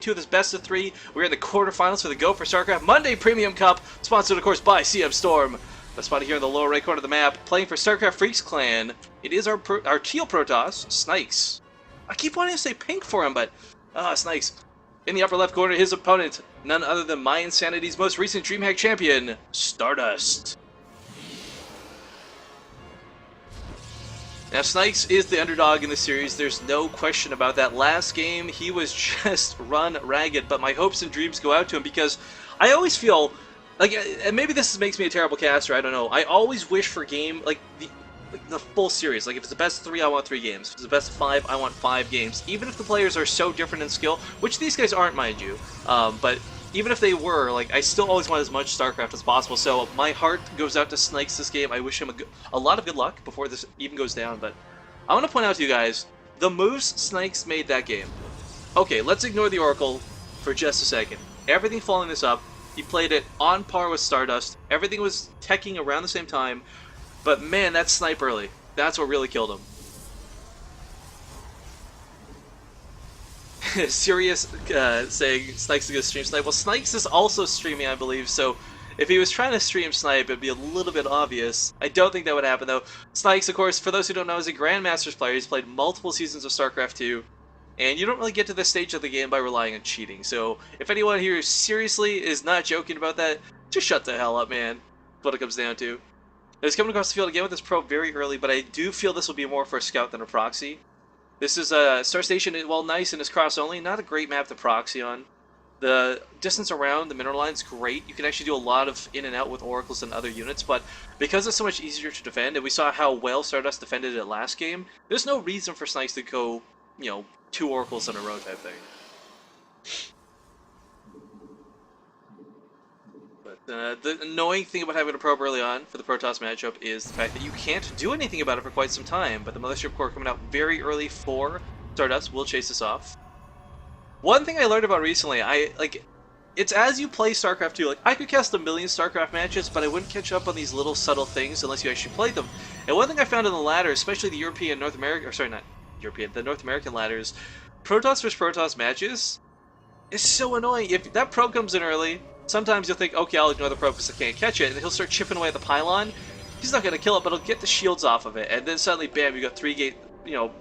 2 of this best of 3. We're in the quarterfinals for the Go for StarCraft Monday Premium Cup, sponsored of course by CMStorm. A spot here in the lower right corner of the map, playing for StarCraft Freaks Clan. It is our teal Protoss, Snykes. I keep wanting to say pink for him, but Snykes. In the upper left corner, his opponent, none other than my Insanity's most recent DreamHack champion, Stardust. Now, Snykes is the underdog in the series, there's no question about that. Last game, he was just run ragged, but my hopes and dreams go out to him because I always feel, like, and maybe this makes me a terrible caster, I don't know, I always wish for game, like, the full series. Like, if it's the best 3, I want 3 games. If it's the best 5, I want 5 games. Even if the players are so different in skill, which these guys aren't, mind you, but even if they were, like, I still always want as much StarCraft as possible, so my heart goes out to Snykes this game. I wish him a lot of good luck before this even goes down, but I want to point out to you guys, the moves Snykes made that game. Okay, let's ignore the Oracle for just a second. Everything following this up, he played it on par with Stardust, everything was teching around the same time, but man, that snipe early, that's what really killed him. Serious saying Snykes is going to stream snipe. Well, Snykes is also streaming, I believe, so if he was trying to stream snipe, it'd be a little bit obvious. I don't think that would happen, though. Snykes, of course, for those who don't know, is a Grandmasters player. He's played multiple seasons of StarCraft 2, and you don't really get to this stage of the game by relying on cheating. So if anyone here seriously is not joking about that, just shut the hell up, man. That's what it comes down to. He's coming across the field again with this probe very early, but I do feel this will be more for a scout than a proxy. This is a Star Station, while nice and is cross only, not a great map to proxy on. The distance around the mineral line is great. You can actually do a lot of in and out with oracles and other units, but because it's so much easier to defend, and we saw how well Stardust defended it last game, there's no reason for Snykes to go, you know, 2 oracles in a row type thing. The annoying thing about having a probe early on for the Protoss matchup is the fact that you can't do anything about it for quite some time, but the Mothership Core coming out very early for Stardust will chase this off. One thing I learned about recently, it's as you play StarCraft 2, like, I could cast a million StarCraft matches, but I wouldn't catch up on these little subtle things unless you actually played them. And one thing I found in the ladder, especially the European, North American, or sorry, not European, the North American ladders, Protoss vs. Protoss matches is so annoying. If that probe comes in early, sometimes you'll think, okay, I'll ignore the probe because I can't catch it, and he'll start chipping away at the pylon. He's not going to kill it, but he'll get the shields off of it, and then suddenly, bam, you got 3-gate, you know,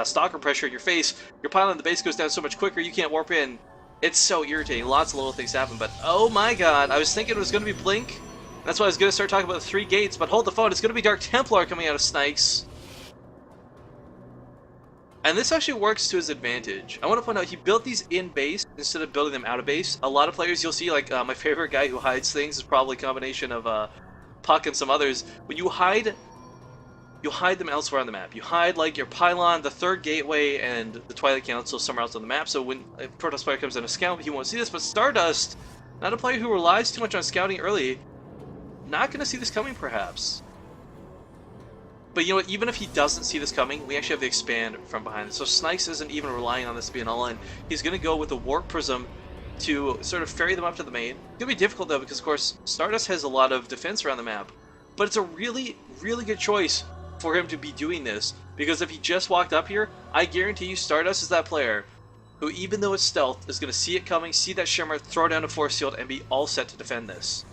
stalker pressure in your face. Your pylon, the base goes down so much quicker, you can't warp in. It's so irritating. Lots of little things happen, but oh my god, I was thinking it was going to be Blink. That's why I was going to start talking about the 3 gates, but hold the phone, it's going to be Dark Templar coming out of Snykes. And this actually works to his advantage. I want to point out, he built these in base instead of building them out of base. A lot of players you'll see, like my favorite guy who hides things is probably a combination of Puck and some others. When you hide them elsewhere on the map. You hide like your pylon, the 3rd gateway, and the Twilight Council somewhere else on the map. So when a Protoss player comes in a scout, he won't see this. But Stardust, not a player who relies too much on scouting early, not going to see this coming perhaps. But you know what, even if he doesn't see this coming, we actually have the expand from behind it. So Snykes isn't even relying on this to be an all-in. He's going to go with the Warp Prism to sort of ferry them up to the main. It's going to be difficult though, because of course Stardust has a lot of defense around the map. But it's a really, really good choice for him to be doing this, because if he just walked up here, I guarantee you Stardust is that player who, even though it's stealth, is going to see it coming, see that shimmer, throw down a force field, and be all set to defend this.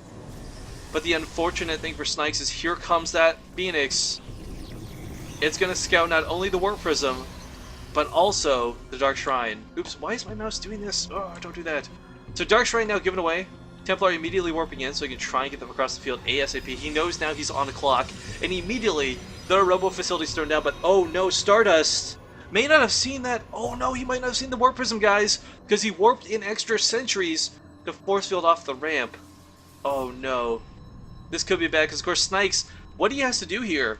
But the unfortunate thing for Snykes is here comes that Phoenix. It's going to scout not only the Warp Prism, but also the Dark Shrine. Oops, why is my mouse doing this? Oh, don't do that. So Dark Shrine now given away. Templar immediately warping in so he can try and get them across the field ASAP. He knows now he's on the clock, and immediately the Robo Facility's thrown down, but oh no, Stardust may not have seen that. Oh no, he might not have seen the Warp Prism, guys, because he warped in extra sentries to force field off the ramp. Oh no. This could be bad, because of course Snykes, what he has to do here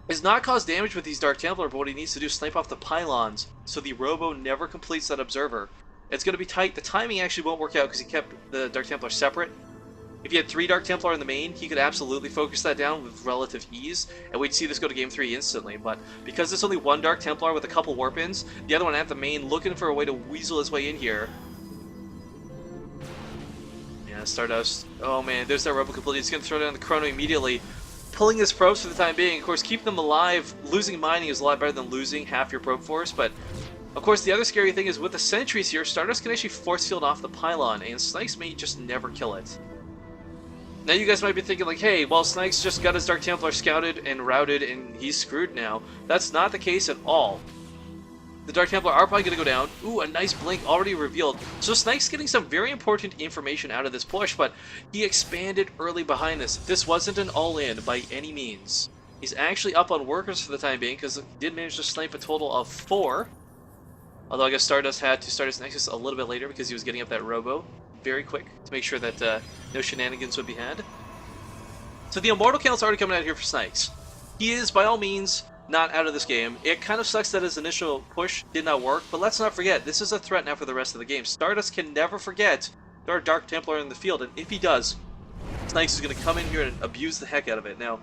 is not cause damage with these Dark Templar, but what he needs to do is snipe off the pylons, so the Robo never completes that Observer. It's going to be tight. The timing actually won't work out because he kept the Dark Templar separate. If he had 3 Dark Templar in the main, he could absolutely focus that down with relative ease, and we'd see this go to Game 3 instantly. But because there's only 1 Dark Templar with a couple warp-ins, the other one at the main looking for a way to weasel his way in here. Yeah, Stardust. Oh man, there's that Robo completely. He's going to throw down the Chrono immediately. Pulling his probes for the time being. Of course, keep them alive. Losing mining is a lot better than losing half your probe force, but Of course, the other scary thing is with the sentries here, Stardust can actually force field off the pylon, and Snykes may just never kill it. Now you guys might be thinking like, hey, well, Snykes just got his Dark Templar scouted and routed and he's screwed now. That's not the case at all. The Dark Templar are probably going to go down. Ooh, a nice blink already revealed. So Snykes getting some very important information out of this push, but he expanded early behind this. This wasn't an all-in by any means. He's actually up on workers for the time being because he did manage to snipe a total of 4. Although I guess Stardust had to start his Nexus a little bit later because he was getting up that Robo very quick to make sure that no shenanigans would be had. So the Immortal count's already coming out here for Snykes. He is, by all means, not out of this game. It kind of sucks that his initial push did not work, but let's not forget, this is a threat now for the rest of the game. Stardust can never forget there are Dark Templar in the field, and if he does, Snykes is going to come in here and abuse the heck out of it. Now,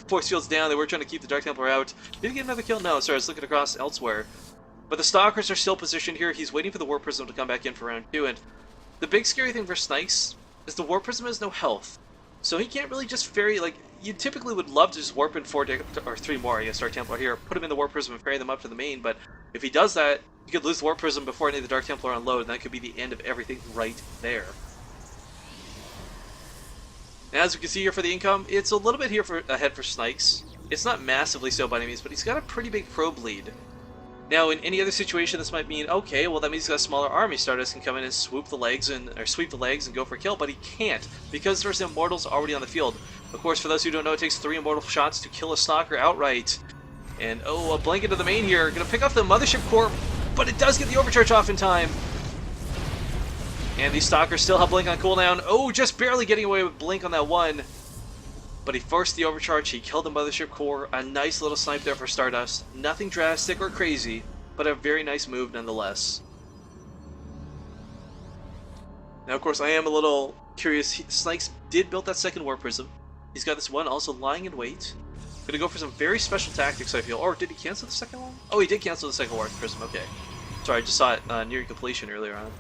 force field's down, they were trying to keep the Dark Templar out. Did he get another kill? No, sorry, I was looking across elsewhere. But the Stalkers are still positioned here. He's waiting for the Warp Prism to come back in for round 2, and the big scary thing for Snykes is the Warp Prism has no health. So he can't really just ferry, like, you typically would love to just warp in 4 or 3 more, I guess, Dark Templar here, put him in the Warp Prism and ferry them up to the main, but if he does that, he could lose the Warp Prism before any of the Dark Templar unload, and that could be the end of everything right there. And as we can see here for the income, it's a little bit here ahead for Snykes. It's not massively so by any means, but he's got a pretty big probe lead. Now, in any other situation, this might mean, okay, well, that means he's got a smaller army. Stardust can come in and sweep the legs and go for a kill, but he can't because there's Immortals already on the field. Of course, for those who don't know, it takes 3 Immortal shots to kill a Stalker outright. And, oh, a blink into the main here. Gonna pick off the Mothership Core, but it does get the Overcharge off in time. And these Stalkers still have Blink on cooldown. Oh, just barely getting away with Blink on that one. But he forced the Overcharge, he killed the Mothership Core. A nice little snipe there for Stardust. Nothing drastic or crazy, but a very nice move nonetheless. Now, of course, I am a little curious. Snykes did build that second Warp Prism. He's got this one also lying in wait. Gonna go for some very special tactics, I feel. Or did he cancel the second one? Oh, he did cancel the second Warp Prism, okay. Sorry, I just saw it near completion earlier on.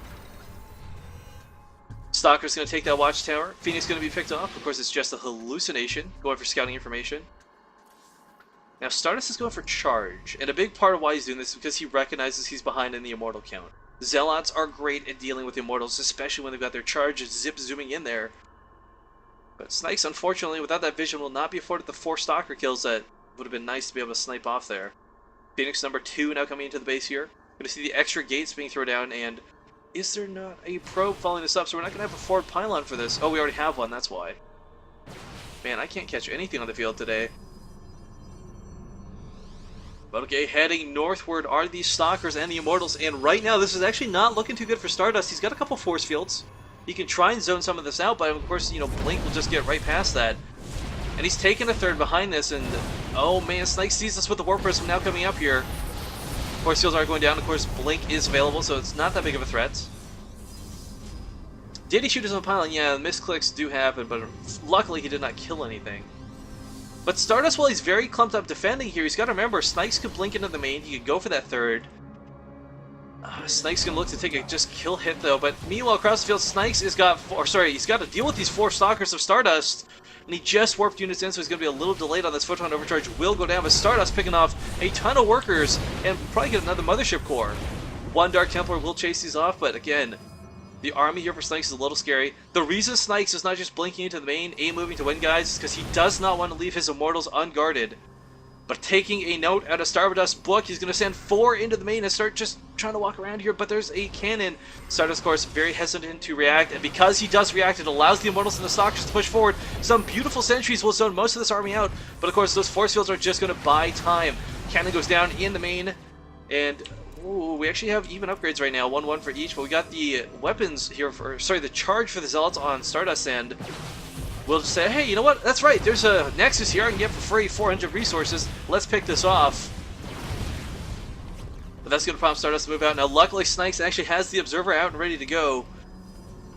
Stalker's going to take that watchtower. Phoenix going to be picked off. Of course, it's just a hallucination. Going for scouting information. Now, Stardust is going for charge. And a big part of why he's doing this is because he recognizes he's behind in the Immortal count. Zealots are great at dealing with Immortals, especially when they've got their charge zip zooming in there. But Snykes, unfortunately, without that vision, will not be afforded the 4 Stalker kills that would have been nice to be able to snipe off there. Phoenix number 2 now coming into the base here. Going to see the extra gates being thrown down, and is there not a probe following this up? So we're not going to have a forward pylon for this. Oh, we already have one, that's why. Man, I can't catch anything on the field today. But okay, heading northward are these Stalkers and the Immortals, and right now this is actually not looking too good for Stardust. He's got a couple force fields. He can try and zone some of this out, but of course, you know, Blink will just get right past that. And he's taken a third behind this, and oh man, Snykes sees us with the Warp Prism now coming up here. Force fields are going down. Of course, Blink is available, so it's not that big of a threat. Did he shoot his own pylon? Yeah, misclicks do happen, but luckily he did not kill anything. But Stardust, while he's very clumped up defending here, he's got to remember, Snykes could blink into the main, he could go for that third. Snykes can look to take a just kill hit though, but meanwhile across the field, Snykes he's got to deal with these 4 Stalkers of Stardust. And he just warped units in, so he's going to be a little delayed on this. Photon Overcharge will go down, but Stardust picking off a ton of workers and probably get another Mothership Core. 1 Dark Templar will chase these off, but again, the army here for Snykes is a little scary. The reason Snykes is not just blinking into the main, moving to win, guys, is because he does not want to leave his Immortals unguarded. But taking a note out of Stardust's book, he's going to send 4 into the main and start just trying to walk around here, but there's a cannon. Stardust, of course, very hesitant to react, and because he does react, it allows the Immortals and the Stalkers to push forward. Some beautiful sentries will zone most of this army out, but of course those force fields are just going to buy time. Cannon goes down in the main, and ooh, we actually have even upgrades right now, 1-1 for each, but we got the weapons here for, the charge for the Zealots on Stardust, and we'll just say, hey, you know what? That's right. There's a Nexus here I can get for free, 400 resources. Let's pick this off. But that's going to prompt Stardust to move out. Now, luckily, Snykes actually has the Observer out and ready to go.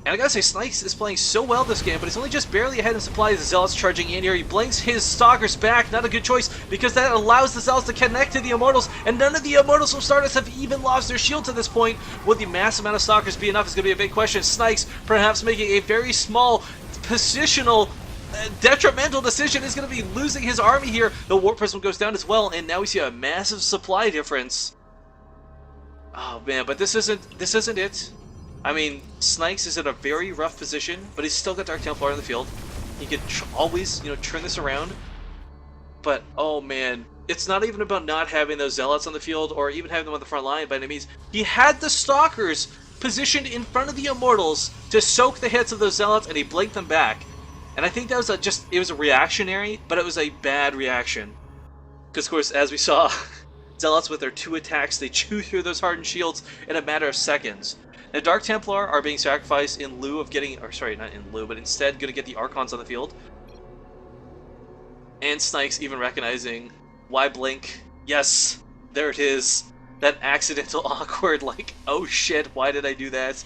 And I gotta say, Snykes is playing so well this game, but he's only just barely ahead in supplies. The Zealots charging in here. He blinks his Stalkers back. Not a good choice, because that allows the Zealots to connect to the Immortals, and none of the Immortals from Stardust have even lost their shield to this point. Will the mass amount of Stalkers be enough is going to be a big question. Snykes perhaps making a very small positional detrimental decision, is going to be losing his army here. The Warp Prism goes down as well, and now we see a massive supply difference. Oh man, but this isn't it. I mean, Snykes is in a very rough position, but he's still got Dark Templar in the field. He can always, you know, turn this around. But oh man, it's not even about not having those zealots on the field or even having them on the front line by any means. He had the stalkers positioned in front of the Immortals to soak the hits of those zealots, and he blinked them back. And I think that was it was a reactionary, but it was a bad reaction. Because of course, as we saw, zealots with their 2 attacks, they chew through those hardened shields in a matter of seconds. Now, Dark Templar are being sacrificed in lieu of getting, or sorry, not in lieu, but instead going to get the Archons on the field. And Snykes even recognizing, why blink? Yes, there it is. That accidental awkward, like, oh shit, why did I do that?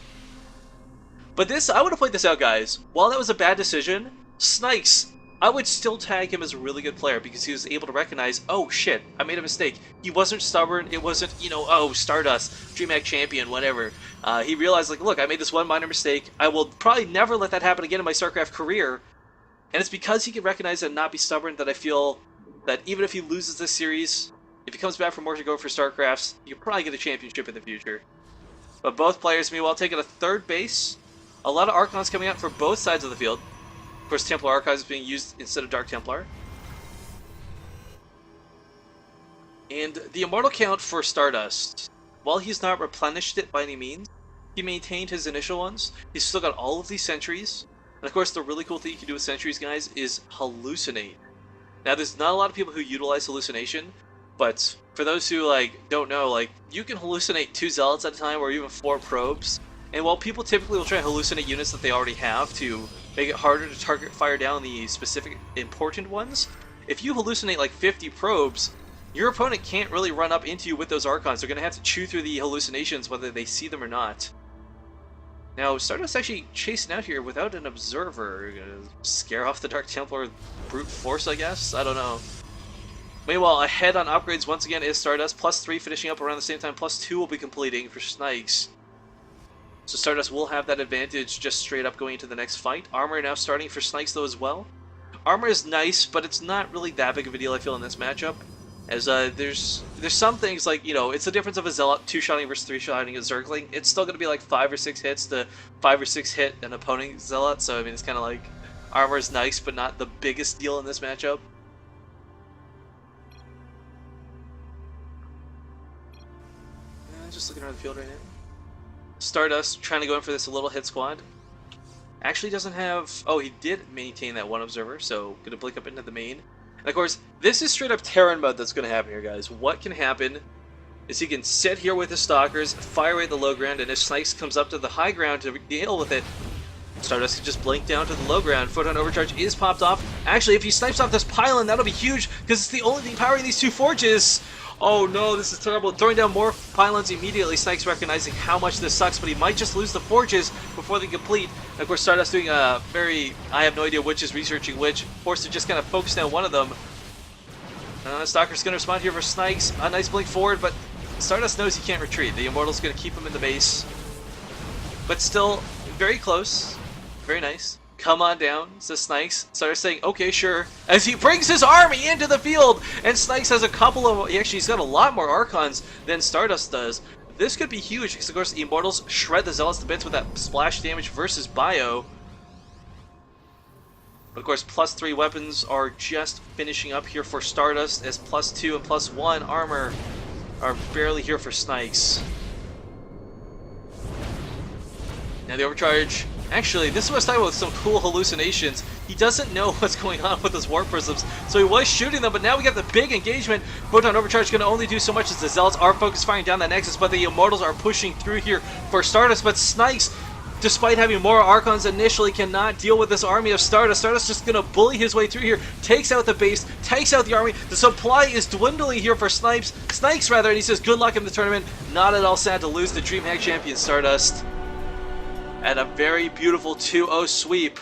But this, I want to point this out, guys. While that was a bad decision, Snykes, I would still tag him as a really good player because he was able to recognize, oh shit, I made a mistake. He wasn't stubborn, it wasn't, you know, oh, Stardust, DreamHack champion, whatever. He realized, like, look, I made this one minor mistake. I will probably never let that happen again in my StarCraft career. And it's because he can recognize it and not be stubborn that I feel that even if he loses this series, if he comes back for more to go for StarCrafts, you can probably get a championship in the future. But both players, meanwhile, taking a 3rd base. A lot of Archons coming out from both sides of the field. Of course, Templar Archives is being used instead of Dark Templar. And the Immortal count for Stardust, while he's not replenished it by any means, he maintained his initial ones. He's still got all of these sentries. And of course, the really cool thing you can do with sentries, guys, is hallucinate. Now, there's not a lot of people who utilize hallucination, but for those who, like, don't know, like, you can hallucinate 2 zealots at a time or even 4 probes. And while people typically will try to hallucinate units that they already have to make it harder to target fire down the specific important ones, if you hallucinate like 50 probes, your opponent can't really run up into you with those Archons. They're going to have to chew through the hallucinations whether they see them or not. Now, Stardust actually chasing out here without an observer. Gonna scare off the Dark Templar brute force, I guess? I don't know. Meanwhile, ahead on upgrades once again is Stardust. +3 finishing up around the same time. +2 will be completing for Snykes. So Stardust will have that advantage just straight up going into the next fight. Armor now starting for Snykes though as well. Armor is nice, but it's not really that big of a deal, I feel, in this matchup. As there's some things like, you know, it's the difference of a Zealot 2-shotting versus 3-shotting a Zergling. It's still going to be like 5 or 6 hits to 5 or 6 hit an opponent Zealot. So, I mean, it's kind of like armor is nice, but not the biggest deal in this matchup. Just looking around the field right now. Stardust trying to go in for this little hit squad. Actually doesn't have... Oh, he did maintain that 1 observer, so going to blink up into the main. And of course, this is straight up Terran mode that's going to happen here, guys. What can happen is he can sit here with his stalkers, fire away at the low ground, and if Snykes comes up to the high ground to deal with it, Stardust can just blink down to the low ground. Photon Overcharge is popped off. Actually, if he snipes off this pylon, that'll be huge, because it's the only thing powering these 2 forges. Oh no, this is terrible. Throwing down more pylons immediately. Snykes recognizing how much this sucks, but he might just lose the forges before they complete. And of course, Stardust doing a very, I have no idea which is researching which, forced to just kind of focus down one of them. Stalker's going to respond here for Snykes. A nice blink forward, but Stardust knows he can't retreat. The Immortal's going to keep him in the base. But still, very close. Very nice. Come on down, says Snykes. Stardust saying, okay, sure. As he brings his army into the field, and Snykes has a couple of... Actually, he's got a lot more Archons than Stardust does. This could be huge, because of course the Immortals shred the Zealots to bits with that splash damage versus Bio. But of course, +3 weapons are just finishing up here for Stardust, as +2 and +1 armor are barely here for Snykes. Now the overcharge... Actually, this is what I was talking about with some cool hallucinations. He doesn't know what's going on with his Warp Prisms, so he was shooting them, but now we got the big engagement. Photon Overcharge is going to only do so much as the Zealots are focused firing down that Nexus, but the Immortals are pushing through here for Stardust, but Snykes, despite having more Archons initially, cannot deal with this army of Stardust. Stardust just going to bully his way through here, takes out the base, takes out the army. The supply is dwindling here for Snykes, and he says good luck in the tournament. Not at all sad to lose the DreamHack champion Stardust. And a very beautiful 2-0 sweep